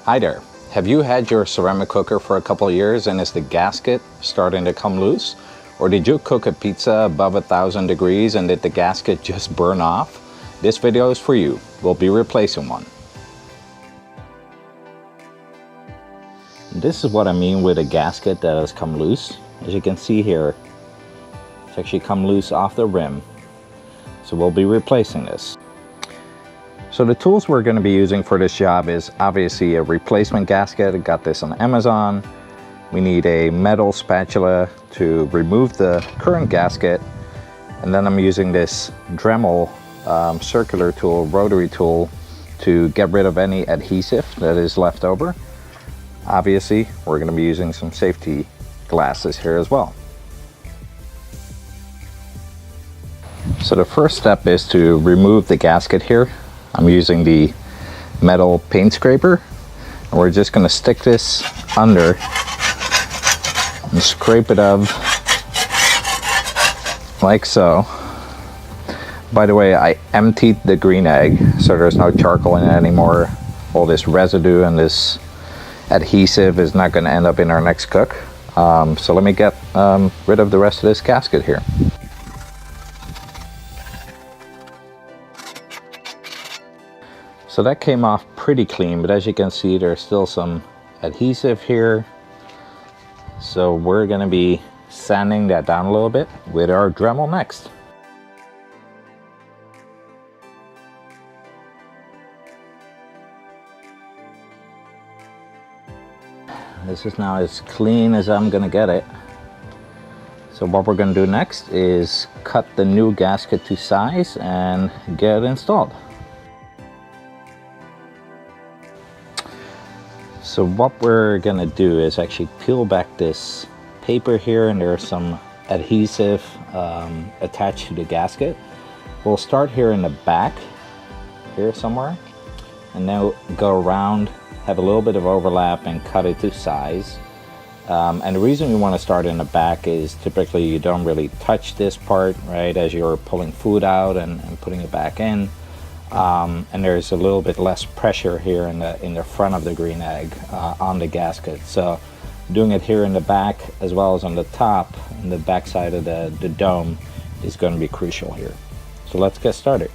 Hi there. Have you had your ceramic cooker for a couple of years and is the gasket starting to come loose? Or did you cook a pizza above 1,000 degrees and did the gasket just burn off? This video is for you. We'll be replacing one. This is what I mean with a gasket that has come loose. As you can see here, it's actually come loose off the rim. So we'll be replacing this. So the tools we're going to be using for this job is obviously a replacement gasket. I got this on Amazon. We need a metal spatula to remove the current gasket. And then I'm using this Dremel circular tool, rotary tool, to get rid of any adhesive that is left over. Obviously, we're going to be using some safety glasses here as well. So the first step is to remove the gasket here. I'm using the metal paint scraper, and we're just going to stick this under and scrape it up like so. By the way, I emptied the green egg, so there's no charcoal in it anymore. All this residue and this adhesive is not going to end up in our next cook. So let me get rid of the rest of this gasket here. So that came off pretty clean, but as you can see, there's still some adhesive here. So we're going to be sanding that down a little bit with our Dremel next. This is now as clean as I'm going to get it. So what we're going to do next is cut the new gasket to size and get it installed. So what we're gonna do is actually peel back this paper here, and there's some adhesive attached to the gasket. We'll start here in the back, here somewhere, and then go around, have a little bit of overlap and cut it to size. And the reason we want to start in the back is typically you don't really touch this part, right, as you're pulling food out and putting it back in. And there's a little bit less pressure here in the front of the green egg on the gasket. So doing it here in the back as well as on the top and the back side of the dome is going to be crucial here. So let's get started.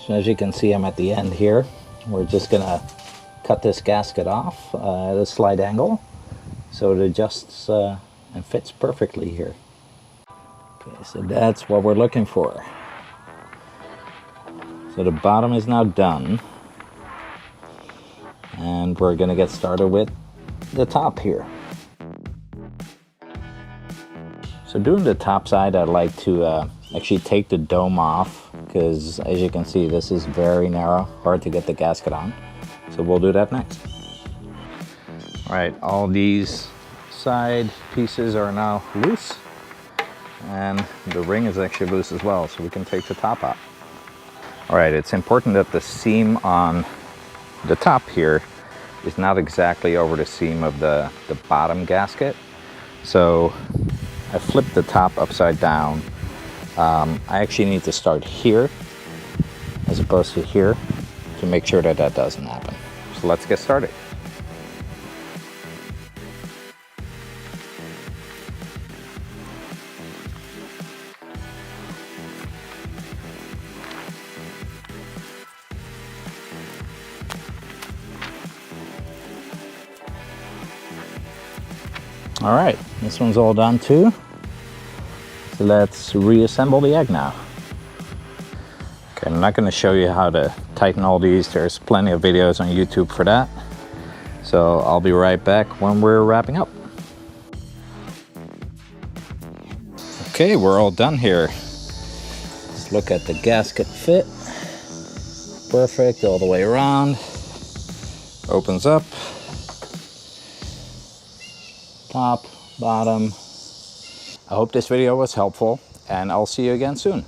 So as you can see, I'm at the end here. We're just gonna cut this gasket off at a slight angle so it adjusts and fits perfectly here. Okay, so that's what we're looking for. So the bottom is now done, and we're gonna get started with the top here. So doing the top side, I'd like to actually take the dome off, because as you can see, this is very narrow, hard to get the gasket on. So we'll do that next. All right, all these side pieces are now loose, and the ring is actually loose as well, so we can take the top off. All right, it's important that the seam on the top here is not exactly over the seam of the bottom gasket. So I flipped the top upside down. I actually need to start here as opposed to here to make sure that that doesn't happen. So let's get started. All right, this one's all done too. So let's reassemble the egg now. Okay, I'm not going to show you how to tighten all these. There's plenty of videos on YouTube for that. So I'll be right back when we're wrapping up. Okay, we're all done here. Let's look at the gasket fit. Perfect all the way around. Opens up. top, bottom. I hope this video was helpful, and I'll see you again soon.